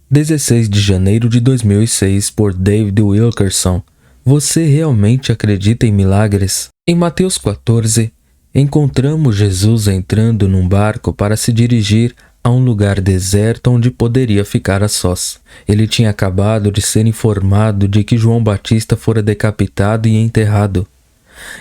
16 de janeiro de 2006, por David Wilkerson. Você realmente acredita em milagres? Em Mateus 14, encontramos Jesus entrando num barco para se dirigir a um lugar deserto onde poderia ficar a sós. Ele tinha acabado de ser informado de que João Batista fora decapitado e enterrado.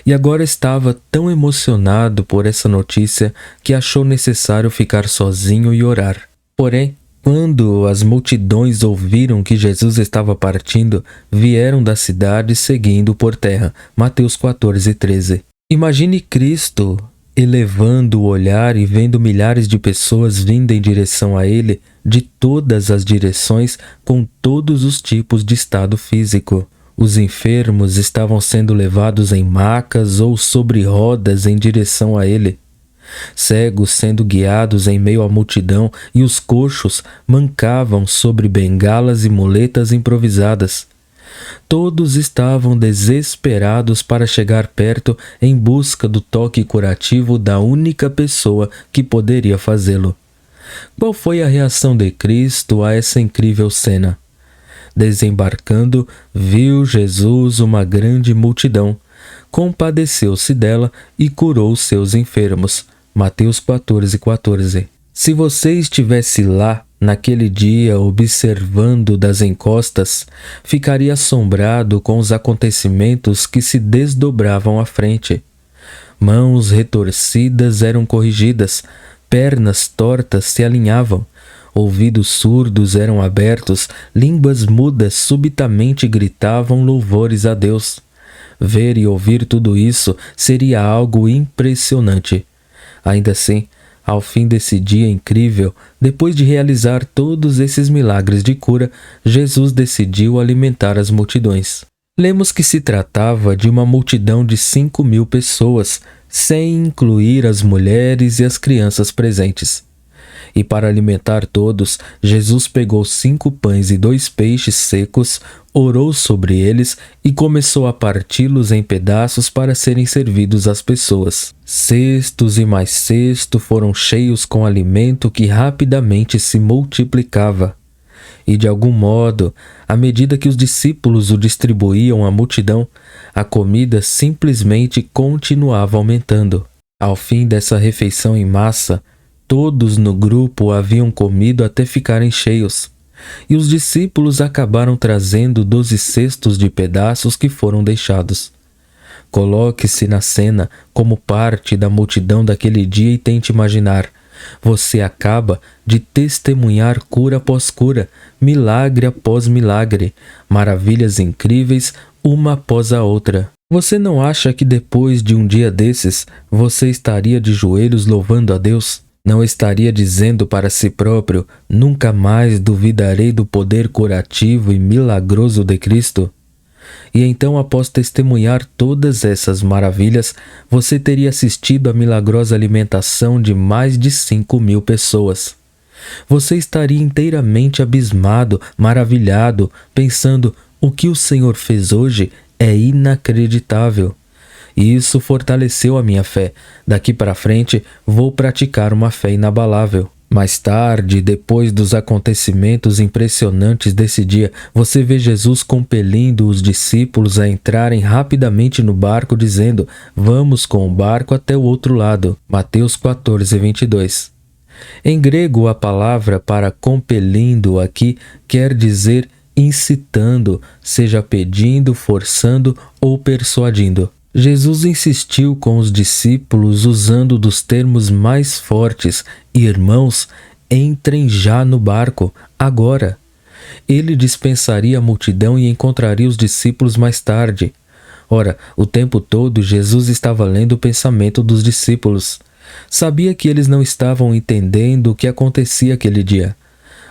E agora estava tão emocionado por essa notícia que achou necessário ficar sozinho e orar. Porém, quando as multidões ouviram que Jesus estava partindo, vieram da cidade seguindo por terra. Mateus 14:13. Imagine Cristo elevando o olhar e vendo milhares de pessoas vindo em direção a ele de todas as direções, com todos os tipos de estado físico. Os enfermos estavam sendo levados em macas ou sobre rodas em direção a ele. Cegos sendo guiados em meio à multidão e os coxos mancavam sobre bengalas e muletas improvisadas. Todos estavam desesperados para chegar perto em busca do toque curativo da única pessoa que poderia fazê-lo. Qual foi a reação de Cristo a essa incrível cena? Desembarcando, viu Jesus uma grande multidão, compadeceu-se dela e curou seus enfermos. Mateus 14:14. Se você estivesse lá naquele dia observando das encostas, ficaria assombrado com os acontecimentos que se desdobravam à frente. Mãos retorcidas eram corrigidas, pernas tortas se alinhavam, ouvidos surdos eram abertos, línguas mudas subitamente gritavam louvores a Deus. Ver e ouvir tudo isso seria algo impressionante. Ainda assim, ao fim desse dia incrível, depois de realizar todos esses milagres de cura, Jesus decidiu alimentar as multidões. Lemos que se tratava de uma multidão de 5.000 pessoas, sem incluir as mulheres e as crianças presentes. E para alimentar todos, Jesus pegou 5 pães e 2 peixes secos, orou sobre eles e começou a parti-los em pedaços para serem servidos às pessoas. Cestos e mais cestos foram cheios com alimento que rapidamente se multiplicava. E de algum modo, à medida que os discípulos o distribuíam à multidão, a comida simplesmente continuava aumentando. Ao fim dessa refeição em massa, todos no grupo haviam comido até ficarem cheios, e os discípulos acabaram trazendo 12 cestos de pedaços que foram deixados. Coloque-se na cena como parte da multidão daquele dia e tente imaginar. Você acaba de testemunhar cura após cura, milagre após milagre, maravilhas incríveis, uma após a outra. Você não acha que depois de um dia desses, você estaria de joelhos louvando a Deus? Não estaria dizendo para si próprio, nunca mais duvidarei do poder curativo e milagroso de Cristo? E então, após testemunhar todas essas maravilhas, você teria assistido à milagrosa alimentação de mais de 5.000 pessoas. Você estaria inteiramente abismado, maravilhado, pensando, o que o Senhor fez hoje é inacreditável. E isso fortaleceu a minha fé. Daqui para frente, vou praticar uma fé inabalável. Mais tarde, depois dos acontecimentos impressionantes desse dia, você vê Jesus compelindo os discípulos a entrarem rapidamente no barco, dizendo, vamos com o barco até o outro lado. Mateus 14:22. Em grego, a palavra para compelindo aqui quer dizer incitando, seja pedindo, forçando ou persuadindo. Jesus insistiu com os discípulos usando dos termos mais fortes, irmãos, entrem já no barco, agora. Ele dispensaria a multidão e encontraria os discípulos mais tarde. Ora, o tempo todo Jesus estava lendo o pensamento dos discípulos. Sabia que eles não estavam entendendo o que acontecia aquele dia.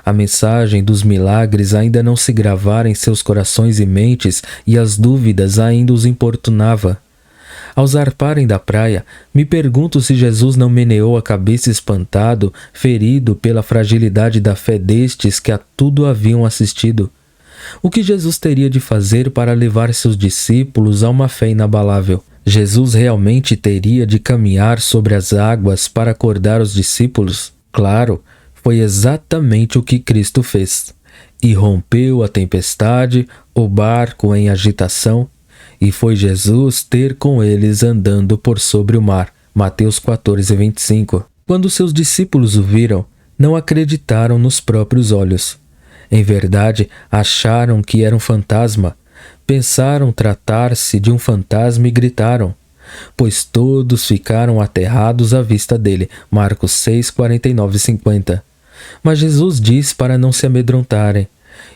A mensagem dos milagres ainda não se gravara em seus corações e mentes e as dúvidas ainda os importunava. Ao zarparem da praia, me pergunto se Jesus não meneou a cabeça espantado, ferido pela fragilidade da fé destes que a tudo haviam assistido. O que Jesus teria de fazer para levar seus discípulos a uma fé inabalável? Jesus realmente teria de caminhar sobre as águas para acordar os discípulos? Claro, foi exatamente o que Cristo fez. E rompeu a tempestade, o barco em agitação, e foi Jesus ter com eles andando por sobre o mar. Mateus 14:25. Quando seus discípulos o viram, não acreditaram nos próprios olhos. Em verdade, acharam que era um fantasma. Pensaram tratar-se de um fantasma e gritaram, pois todos ficaram aterrados à vista dele. Marcos 6, 49 e 50. Mas Jesus disse para não se amedrontarem,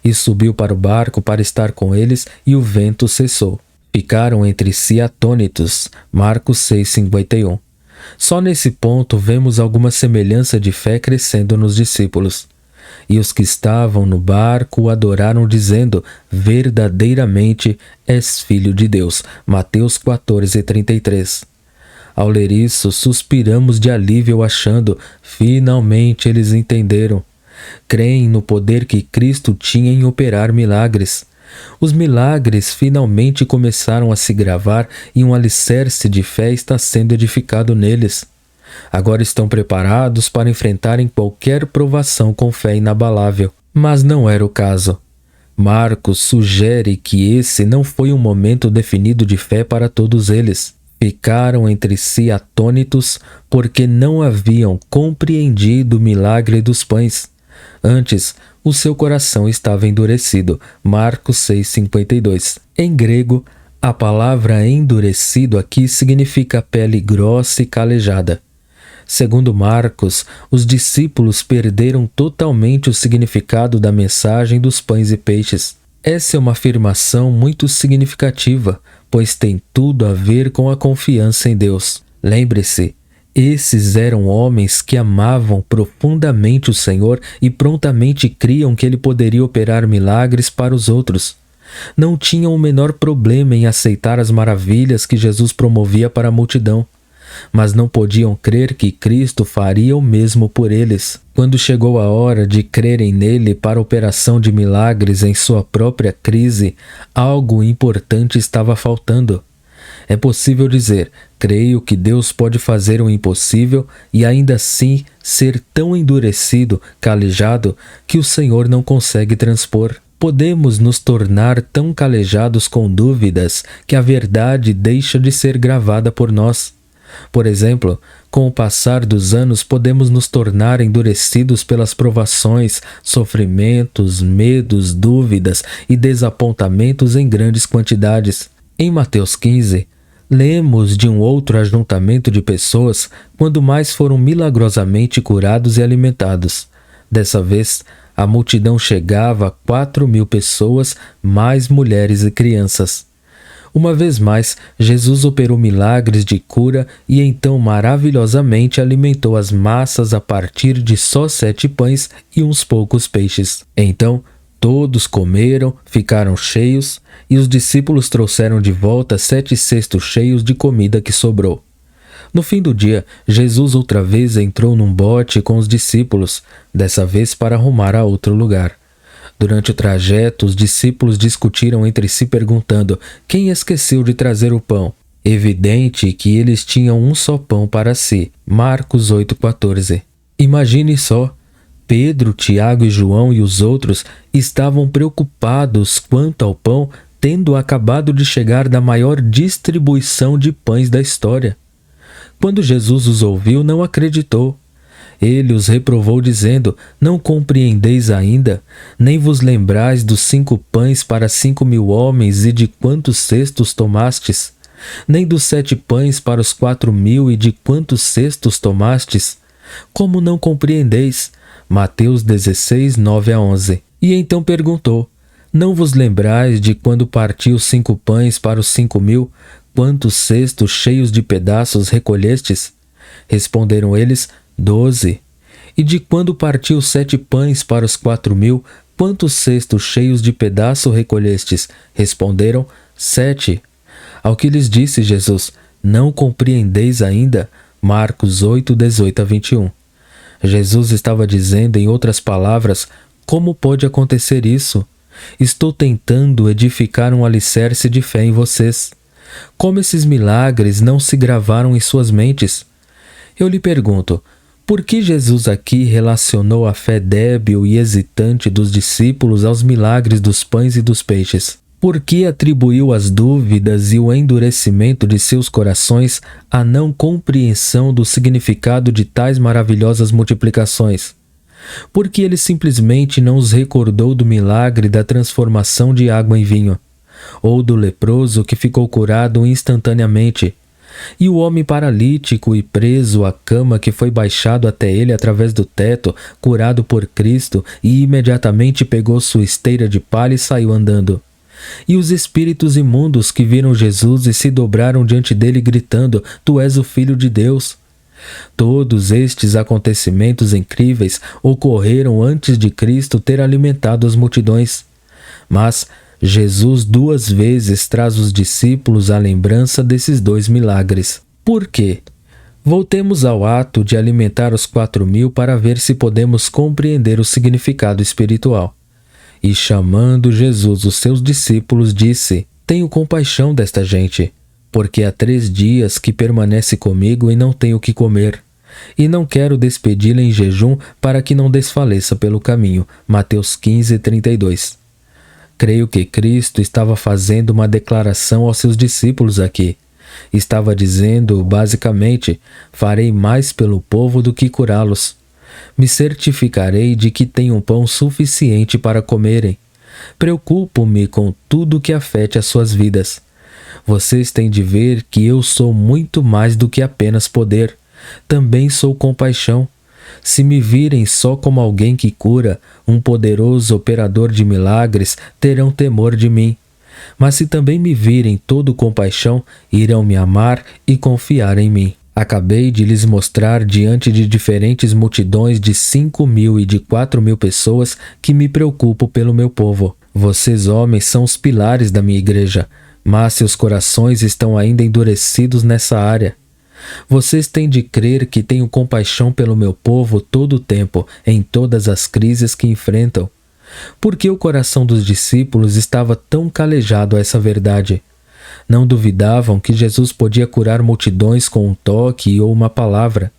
e subiu para o barco para estar com eles, e o vento cessou. Ficaram entre si atônitos. Marcos 6, 51. Só nesse ponto vemos alguma semelhança de fé crescendo nos discípulos. E os que estavam no barco o adoraram, dizendo, verdadeiramente és filho de Deus. Mateus 14, 33. Ao ler isso, suspiramos de alívio achando, finalmente eles entenderam. Creem no poder que Cristo tinha em operar milagres. Os milagres finalmente começaram a se gravar e um alicerce de fé está sendo edificado neles. Agora estão preparados para enfrentarem qualquer provação com fé inabalável. Mas não era o caso. Marcos sugere que esse não foi um momento definido de fé para todos eles. Ficaram entre si atônitos porque não haviam compreendido o milagre dos pães. Antes, o seu coração estava endurecido. Marcos 6,52. Em grego, a palavra endurecido aqui significa pele grossa e calejada. Segundo Marcos, os discípulos perderam totalmente o significado da mensagem dos pães e peixes. Essa é uma afirmação muito significativa, pois tem tudo a ver com a confiança em Deus. Lembre-se, esses eram homens que amavam profundamente o Senhor e prontamente criam que Ele poderia operar milagres para os outros. Não tinham o menor problema em aceitar as maravilhas que Jesus promovia para a multidão, mas não podiam crer que Cristo faria o mesmo por eles. Quando chegou a hora de crerem nele para a operação de milagres em sua própria crise, algo importante estava faltando. É possível dizer, creio que Deus pode fazer o impossível e ainda assim ser tão endurecido, calejado, que o Senhor não consegue transpor. Podemos nos tornar tão calejados com dúvidas que a verdade deixa de ser gravada por nós. Por exemplo, com o passar dos anos podemos nos tornar endurecidos pelas provações, sofrimentos, medos, dúvidas e desapontamentos em grandes quantidades. Em Mateus 15, lemos de um outro ajuntamento de pessoas quando mais foram milagrosamente curados e alimentados. Dessa vez, a multidão chegava a 4.000 pessoas, mais mulheres e crianças. Uma vez mais, Jesus operou milagres de cura e então maravilhosamente alimentou as massas a partir de só 7 pães e uns poucos peixes. Então, todos comeram, ficaram cheios, e os discípulos trouxeram de volta 7 cestos cheios de comida que sobrou. No fim do dia, Jesus outra vez entrou num bote com os discípulos, dessa vez para rumar a outro lugar. Durante o trajeto, os discípulos discutiram entre si perguntando quem esqueceu de trazer o pão. Evidente que eles tinham um só pão para si. Marcos 8,14. Imagine só, Pedro, Tiago e João e os outros estavam preocupados quanto ao pão, tendo acabado de chegar da maior distribuição de pães da história. Quando Jesus os ouviu, não acreditou. Ele os reprovou dizendo, não compreendeis ainda, nem vos lembrais dos 5 pães para 5.000 homens e de quantos cestos tomastes? Nem dos 7 pães para os 4.000 e de quantos cestos tomastes? Como não compreendeis? Mateus 16, 9 a 11. E então perguntou, não vos lembrais de quando partiu 5 pães para os 5.000, quantos cestos cheios de pedaços recolhestes? Responderam eles, 12. E de quando partiu 7 pães para os 4.000, quantos cestos cheios de pedaço recolhestes? Responderam, 7. Ao que lhes disse Jesus, não compreendeis ainda? Marcos 8, 18 a 21. Jesus estava dizendo, em outras palavras, como pode acontecer isso? Estou tentando edificar um alicerce de fé em vocês. Como esses milagres não se gravaram em suas mentes? Eu lhe pergunto, Por que Jesus aqui relacionou a fé débil e hesitante dos discípulos aos milagres dos pães e dos peixes? Por que atribuiu as dúvidas e o endurecimento de seus corações à não compreensão do significado de tais maravilhosas multiplicações? Por que ele simplesmente não os recordou do milagre da transformação de água em vinho? Ou do leproso que ficou curado instantaneamente? E o homem paralítico e preso à cama que foi baixado até ele através do teto, curado por Cristo, e imediatamente pegou sua esteira de palha e saiu andando? E os espíritos imundos que viram Jesus e se dobraram diante dele gritando: Tu és o Filho de Deus. Todos estes acontecimentos incríveis ocorreram antes de Cristo ter alimentado as multidões. Mas Jesus 2 vezes traz os discípulos à lembrança desses 2 milagres. Por quê? Voltemos ao ato de alimentar os 4.000 para ver se podemos compreender o significado espiritual. E chamando Jesus os seus discípulos, disse: Tenho compaixão desta gente, porque há 3 dias que permanece comigo e não tenho o que comer. E não quero despedi-la em jejum para que não desfaleça pelo caminho. Mateus 15:32. Creio que Cristo estava fazendo uma declaração aos seus discípulos aqui. Estava dizendo, basicamente: farei mais pelo povo do que curá-los. Me certificarei de que tenham pão suficiente para comerem. Preocupo-me com tudo que afete as suas vidas. Vocês têm de ver que eu sou muito mais do que apenas poder. Também sou compaixão. Se me virem só como alguém que cura, um poderoso operador de milagres, terão temor de mim. Mas se também me virem todo compaixão, irão me amar e confiar em mim. Acabei de lhes mostrar diante de diferentes multidões de 5.000 e de 4.000 pessoas que me preocupo pelo meu povo. Vocês, homens, são os pilares da minha igreja, mas seus corações estão ainda endurecidos nessa área. Vocês têm de crer que tenho compaixão pelo meu povo todo o tempo, em todas as crises que enfrentam. Por que o coração dos discípulos estava tão calejado a essa verdade? Não duvidavam que Jesus podia curar multidões com um toque ou uma palavra.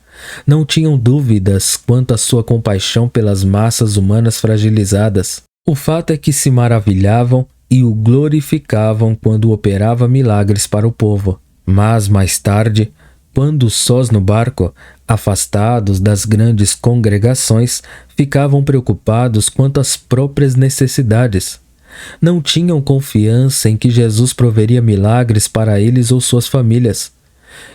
Não tinham dúvidas quanto à sua compaixão pelas massas humanas fragilizadas. O fato é que se maravilhavam e o glorificavam quando operava milagres para o povo. Mas mais tarde, quando sós no barco, afastados das grandes congregações, ficavam preocupados quanto às próprias necessidades. Não tinham confiança em que Jesus proveria milagres para eles ou suas famílias.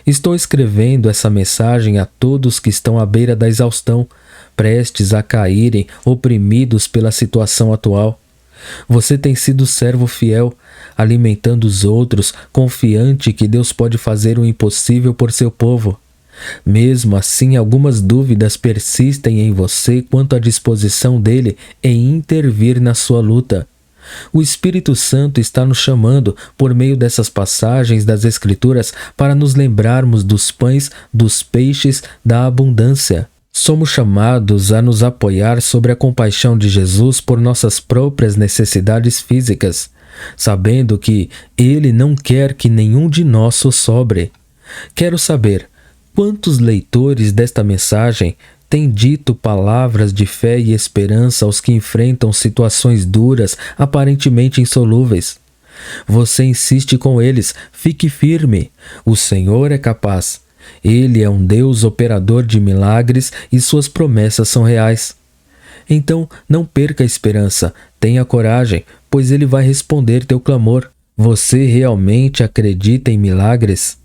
Estou escrevendo essa mensagem a todos que estão à beira da exaustão, prestes a caírem, oprimidos pela situação atual. Você tem sido servo fiel, alimentando os outros, confiante que Deus pode fazer o impossível por seu povo. Mesmo assim, algumas dúvidas persistem em você quanto à disposição dele em intervir na sua luta. O Espírito Santo está nos chamando, por meio dessas passagens das Escrituras, para nos lembrarmos dos pães, dos peixes, da abundância. Somos chamados a nos apoiar sobre a compaixão de Jesus por nossas próprias necessidades físicas, sabendo que Ele não quer que nenhum de nós sobre. Quero saber, quantos leitores desta mensagem têm dito palavras de fé e esperança aos que enfrentam situações duras, aparentemente insolúveis? Você insiste com eles: fique firme, o Senhor é capaz. Ele é um Deus operador de milagres e suas promessas são reais. Então, não perca a esperança, tenha coragem, pois Ele vai responder teu clamor. Você realmente acredita em milagres?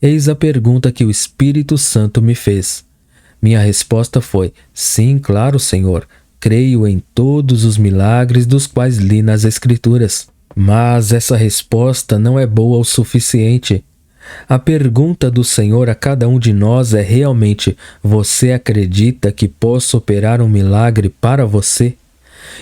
Eis a pergunta que o Espírito Santo me fez. Minha resposta foi: sim, claro, Senhor. Creio em todos os milagres dos quais li nas Escrituras. Mas essa resposta não é boa o suficiente. A pergunta do Senhor a cada um de nós é realmente: você acredita que posso operar um milagre para você?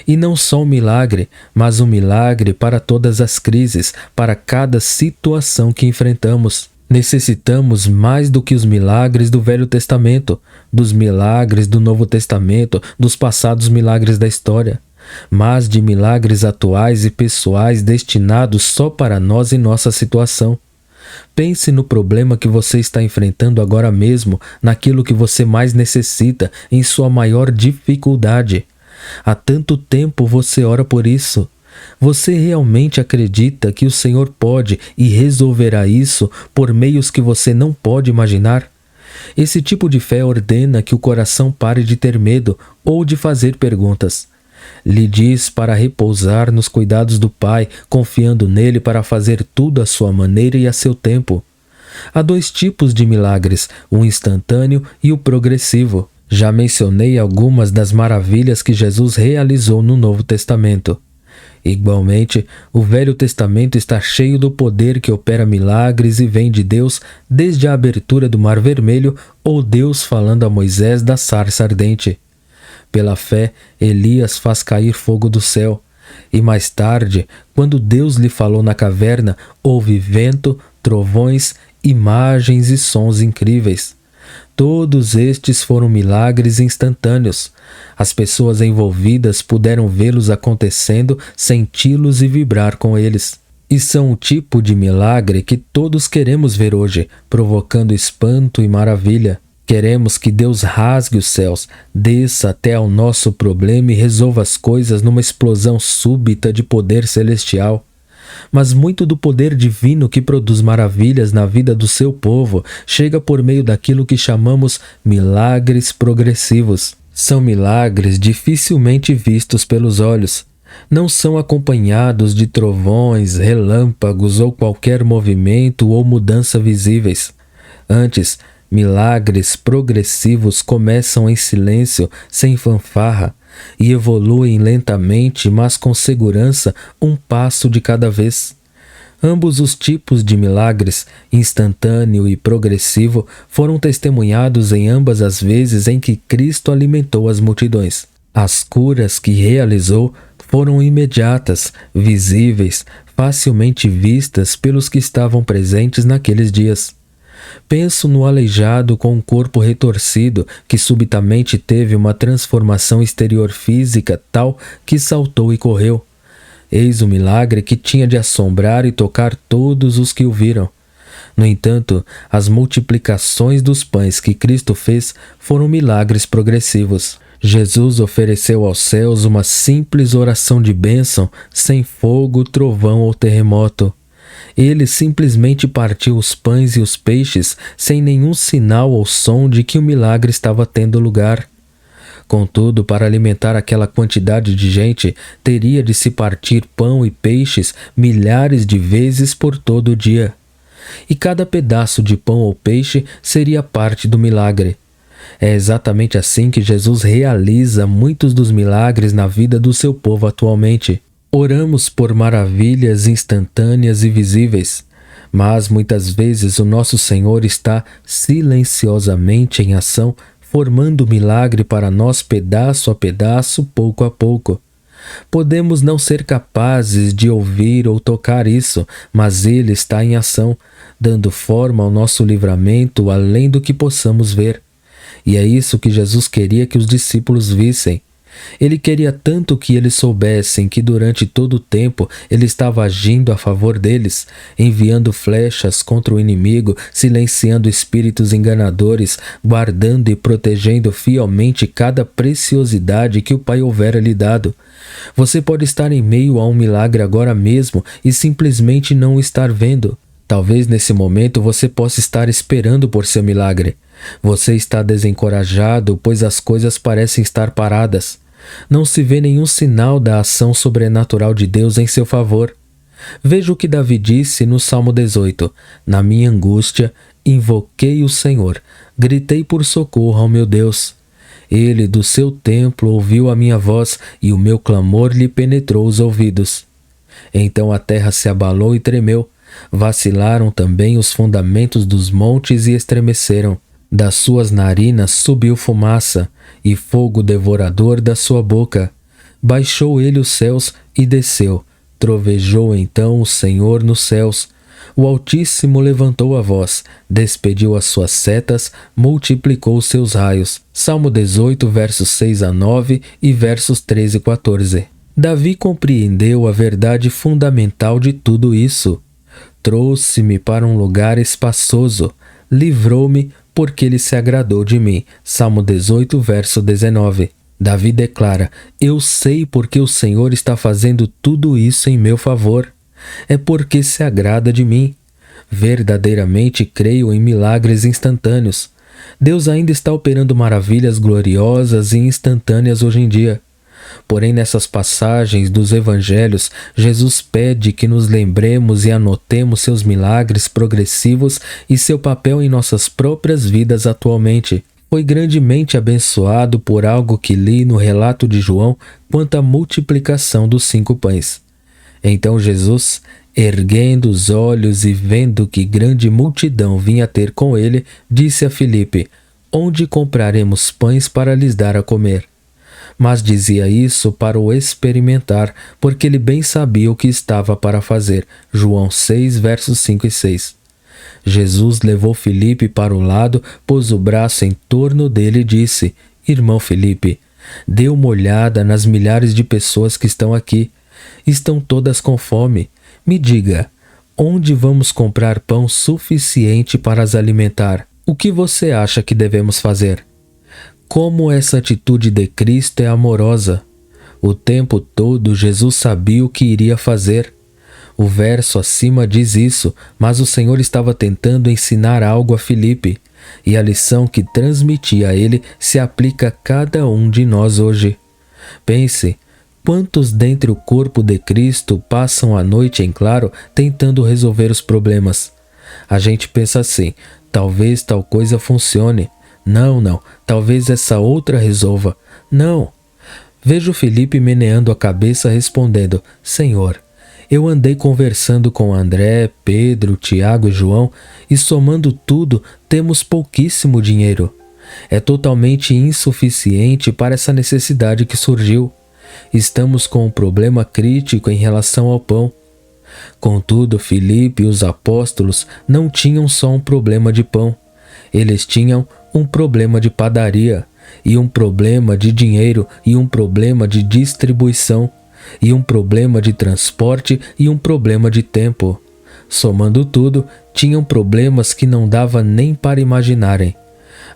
E não só um milagre, mas um milagre para todas as crises, para cada situação que enfrentamos. Necessitamos mais do que os milagres do Velho Testamento, dos milagres do Novo Testamento, dos passados milagres da história, mas de milagres atuais e pessoais destinados só para nós e nossa situação. Pense no problema que você está enfrentando agora mesmo, naquilo que você mais necessita, em sua maior dificuldade. Há tanto tempo você ora por isso. Você realmente acredita que o Senhor pode e resolverá isso por meios que você não pode imaginar? Esse tipo de fé ordena que o coração pare de ter medo ou de fazer perguntas. Lhe diz para repousar nos cuidados do Pai, confiando nele para fazer tudo à sua maneira e a seu tempo. Há dois tipos de milagres, o instantâneo e o progressivo. Já mencionei algumas das maravilhas que Jesus realizou no Novo Testamento. Igualmente, o Velho Testamento está cheio do poder que opera milagres e vem de Deus, desde a abertura do Mar Vermelho ou Deus falando a Moisés da sarça ardente. Pela fé, Elias faz cair fogo do céu. E mais tarde, quando Deus lhe falou na caverna, houve vento, trovões, imagens e sons incríveis. Todos estes foram milagres instantâneos. As pessoas envolvidas puderam vê-los acontecendo, senti-los e vibrar com eles. E são o tipo de milagre que todos queremos ver hoje, provocando espanto e maravilha. Queremos que Deus rasgue os céus, desça até ao nosso problema e resolva as coisas numa explosão súbita de poder celestial. Mas muito do poder divino que produz maravilhas na vida do seu povo chega por meio daquilo que chamamos milagres progressivos. São milagres dificilmente vistos pelos olhos. Não são acompanhados de trovões, relâmpagos ou qualquer movimento ou mudança visíveis. Antes, milagres progressivos começam em silêncio, sem fanfarra, e evoluem lentamente, mas com segurança, um passo de cada vez. Ambos os tipos de milagres, instantâneo e progressivo, foram testemunhados em ambas as vezes em que Cristo alimentou as multidões. As curas que realizou foram imediatas, visíveis, facilmente vistas pelos que estavam presentes naqueles dias. Penso no aleijado com o corpo retorcido, que subitamente teve uma transformação exterior física tal que saltou e correu. Eis o milagre que tinha de assombrar e tocar todos os que o viram. No entanto, as multiplicações dos pães que Cristo fez foram milagres progressivos. Jesus ofereceu aos céus uma simples oração de bênção, sem fogo, trovão ou terremoto. Ele simplesmente partiu os pães e os peixes sem nenhum sinal ou som de que o milagre estava tendo lugar. Contudo, para alimentar aquela quantidade de gente, teria de se partir pão e peixes milhares de vezes por todo o dia. E cada pedaço de pão ou peixe seria parte do milagre. É exatamente assim que Jesus realiza muitos dos milagres na vida do seu povo atualmente. Oramos por maravilhas instantâneas e visíveis, mas muitas vezes o nosso Senhor está silenciosamente em ação, formando o milagre para nós pedaço a pedaço, pouco a pouco. Podemos não ser capazes de ouvir ou tocar isso, mas Ele está em ação, dando forma ao nosso livramento além do que possamos ver. E é isso que Jesus queria que os discípulos vissem. Ele queria tanto que eles soubessem que durante todo o tempo ele estava agindo a favor deles, enviando flechas contra o inimigo, silenciando espíritos enganadores, guardando e protegendo fielmente cada preciosidade que o Pai houvera lhe dado. Você pode estar em meio a um milagre agora mesmo e simplesmente não o estar vendo. Talvez nesse momento você possa estar esperando por seu milagre. Você está desencorajado, pois as coisas parecem estar paradas. Não se vê nenhum sinal da ação sobrenatural de Deus em seu favor. Veja o que Davi disse no Salmo 18. Na minha angústia, invoquei o Senhor, gritei por socorro ao meu Deus. Ele do seu templo ouviu a minha voz e o meu clamor lhe penetrou os ouvidos. Então a terra se abalou e tremeu. Vacilaram também os fundamentos dos montes e estremeceram. Das suas narinas subiu fumaça, e fogo devorador da sua boca. Baixou ele os céus e desceu. Trovejou então o Senhor nos céus. O Altíssimo levantou a voz, despediu as suas setas, multiplicou os seus raios. Salmo 18, versos 6 a 9 e versos 13 e 14. Davi compreendeu a verdade fundamental de tudo isso. trouxe-me para um lugar espaçoso, livrou-me porque ele se agradou de mim. Salmo 18, verso 19. Davi declara: eu sei porque o Senhor está fazendo tudo isso em meu favor. É porque se agrada de mim. Verdadeiramente creio em milagres instantâneos. Deus ainda está operando maravilhas gloriosas e instantâneas hoje em dia. Porém, nessas passagens dos evangelhos, Jesus pede que nos lembremos e anotemos seus milagres progressivos e seu papel em nossas próprias vidas atualmente. Foi grandemente abençoado por algo que li no relato de João quanto à multiplicação dos 5 pães. Então Jesus, erguendo os olhos e vendo que grande multidão vinha ter com ele, disse a Filipe: onde compraremos pães para lhes dar a comer? Mas dizia isso para o experimentar, porque ele bem sabia o que estava para fazer. João 6, versos 5 e 6. Jesus levou Filipe para o lado, pôs o braço em torno dele e disse: irmão Filipe, dê uma olhada nas milhares de pessoas que estão aqui. Estão todas com fome. Me diga, onde vamos comprar pão suficiente para as alimentar? O que você acha que devemos fazer? Como essa atitude de Cristo é amorosa! O tempo todo Jesus sabia o que iria fazer. O verso acima diz isso, mas o Senhor estava tentando ensinar algo a Filipe, e a lição que transmitia a ele se aplica a cada um de nós hoje. Pense, quantos dentre o corpo de Cristo passam a noite em claro tentando resolver os problemas? A gente pensa assim: talvez tal coisa funcione. Não, talvez essa outra resolva. Não. Vejo Filipe meneando a cabeça respondendo: Senhor, eu andei conversando com André, Pedro, Tiago e João e somando tudo temos pouquíssimo dinheiro. É totalmente insuficiente para essa necessidade que surgiu. Estamos com um problema crítico em relação ao pão. Contudo, Filipe e os apóstolos não tinham só um problema de pão. Eles tinham um problema de padaria, e um problema de dinheiro, e um problema de distribuição, e um problema de transporte, e um problema de tempo. Somando tudo, tinham problemas que não dava nem para imaginarem.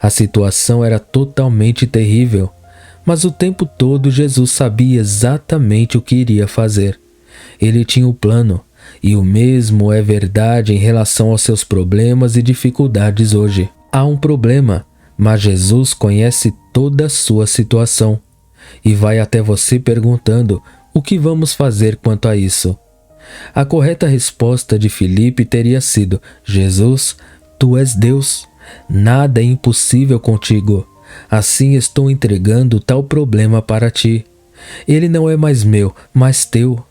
A situação era totalmente terrível, mas o tempo todo Jesus sabia exatamente o que iria fazer. Ele tinha o plano, e o mesmo é verdade em relação aos seus problemas e dificuldades hoje. Há um problema, mas Jesus conhece toda a sua situação e vai até você perguntando: o que vamos fazer quanto a isso? A correta resposta de Filipe teria sido: Jesus, tu és Deus, nada é impossível contigo. Assim estou entregando tal problema para ti. Ele não é mais meu, mas teu.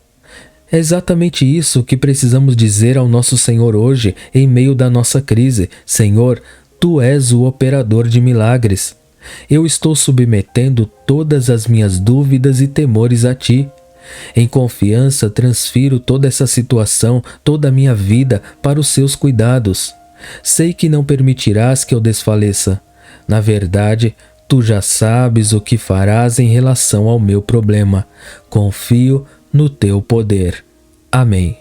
É exatamente isso que precisamos dizer ao nosso Senhor hoje, em meio da nossa crise: Senhor, tu és o operador de milagres. Eu estou submetendo todas as minhas dúvidas e temores a ti. Em confiança, transfiro toda essa situação, toda a minha vida para os seus cuidados. Sei que não permitirás que eu desfaleça. Na verdade, tu já sabes o que farás em relação ao meu problema. Confio no teu poder. Amém.